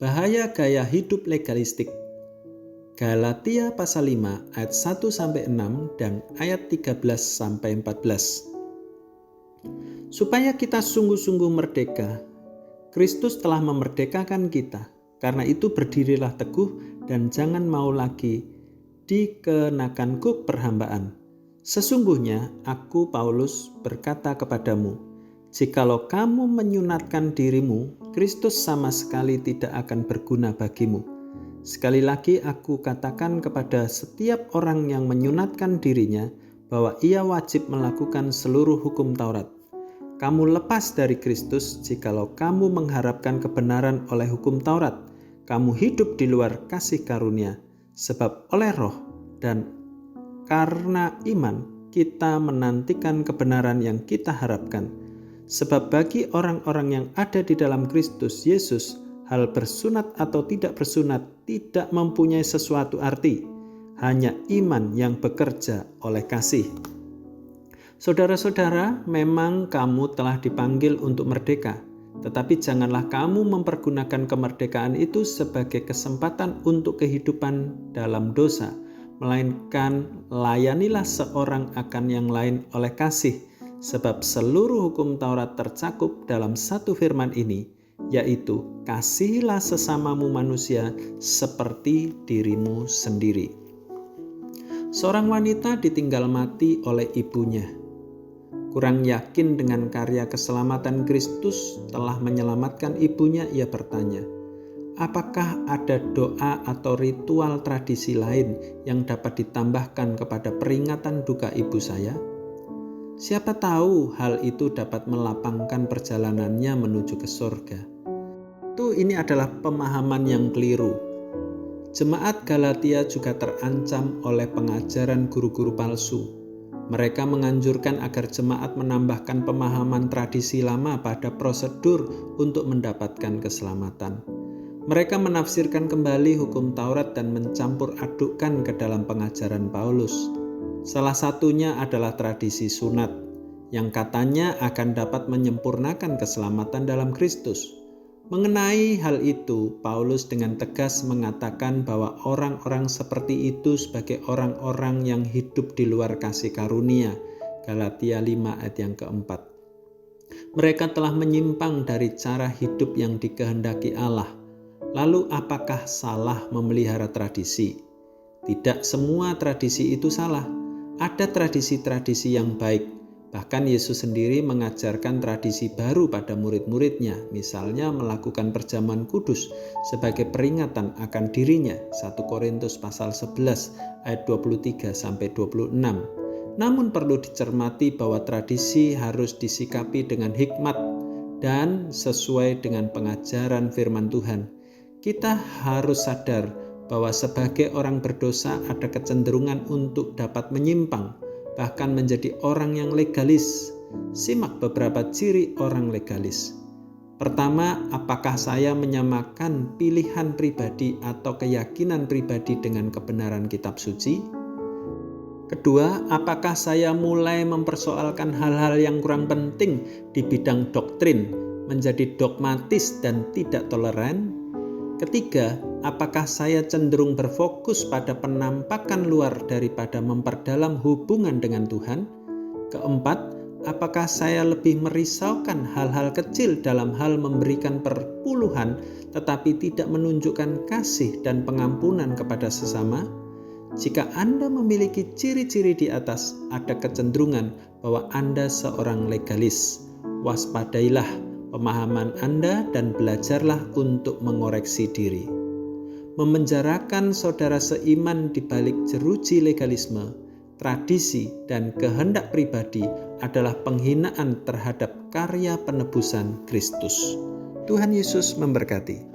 Bahaya gaya hidup legalistik. Galatia pasal 5 ayat 1-6 dan ayat 13-14. Supaya kita sungguh-sungguh merdeka, Kristus telah memerdekakan kita. Karena itu berdirilah teguh dan jangan mau lagi dikenakan kuk perhambaan. Sesungguhnya aku Paulus berkata kepadamu, jikalau kamu menyunatkan dirimu, Kristus sama sekali tidak akan berguna bagimu. Sekali lagi aku katakan kepada setiap orang yang menyunatkan dirinya bahwa ia wajib melakukan seluruh hukum Taurat. Kamu lepas dari Kristus jikalau kamu mengharapkan kebenaran oleh hukum Taurat. Kamu hidup di luar kasih karunia, sebab oleh Roh dan karena iman kita menantikan kebenaran yang kita harapkan. Sebab bagi orang-orang yang ada di dalam Kristus Yesus, hal bersunat atau tidak bersunat tidak mempunyai sesuatu arti, hanya iman yang bekerja oleh kasih. Saudara-saudara, memang kamu telah dipanggil untuk merdeka, tetapi janganlah kamu mempergunakan kemerdekaan itu sebagai kesempatan untuk kehidupan dalam dosa, melainkan layanilah seorang akan yang lain oleh kasih. Sebab seluruh hukum Taurat tercakup dalam satu firman ini, yaitu kasihilah sesamamu manusia seperti dirimu sendiri. Seorang wanita ditinggal mati oleh ibunya. Kurang yakin dengan karya keselamatan Kristus telah menyelamatkan ibunya, ia bertanya, apakah ada doa atau ritual tradisi lain yang dapat ditambahkan kepada peringatan duka ibu saya? Siapa tahu hal itu dapat melapangkan perjalanannya menuju ke surga. Ini adalah pemahaman yang keliru. Jemaat Galatia juga terancam oleh pengajaran guru-guru palsu. Mereka menganjurkan agar jemaat menambahkan pemahaman tradisi lama pada prosedur untuk mendapatkan keselamatan. Mereka menafsirkan kembali hukum Taurat dan mencampur adukkan ke dalam pengajaran Paulus. Salah satunya adalah tradisi sunat, yang katanya akan dapat menyempurnakan keselamatan dalam Kristus. Mengenai hal itu, Paulus dengan tegas mengatakan bahwa orang-orang seperti itu sebagai orang-orang yang hidup di luar kasih karunia. Galatia 5 ayat yang keempat. Mereka telah menyimpang dari cara hidup yang dikehendaki Allah. Lalu apakah salah memelihara tradisi? Tidak semua tradisi itu salah. Ada tradisi-tradisi yang baik. Bahkan Yesus sendiri mengajarkan tradisi baru pada murid-muridnya, misalnya melakukan perjamuan kudus sebagai peringatan akan dirinya. 1 Korintus pasal 11 ayat 23-26. Namun perlu dicermati bahwa tradisi harus disikapi dengan hikmat dan sesuai dengan pengajaran firman Tuhan. Kita harus sadar bahwa sebagai orang berdosa ada kecenderungan untuk dapat menyimpang, bahkan menjadi orang yang legalis. Simak beberapa ciri orang legalis. Pertama, apakah saya menyamakan pilihan pribadi atau keyakinan pribadi dengan kebenaran kitab suci? Kedua, apakah saya mulai mempersoalkan hal-hal yang kurang penting di bidang doktrin, menjadi dogmatis dan tidak toleran? Ketiga, apakah saya cenderung berfokus pada penampakan luar daripada memperdalam hubungan dengan Tuhan? Keempat, apakah saya lebih merisaukan hal-hal kecil dalam hal memberikan perpuluhan tetapi tidak menunjukkan kasih dan pengampunan kepada sesama? Jika Anda memiliki ciri-ciri di atas, ada kecenderungan bahwa Anda seorang legalis. Waspadailah pemahaman Anda dan belajarlah untuk mengoreksi diri. Memenjarakan saudara seiman di balik jeruji legalisme, tradisi, dan kehendak pribadi adalah penghinaan terhadap karya penebusan Kristus. Tuhan Yesus memberkati.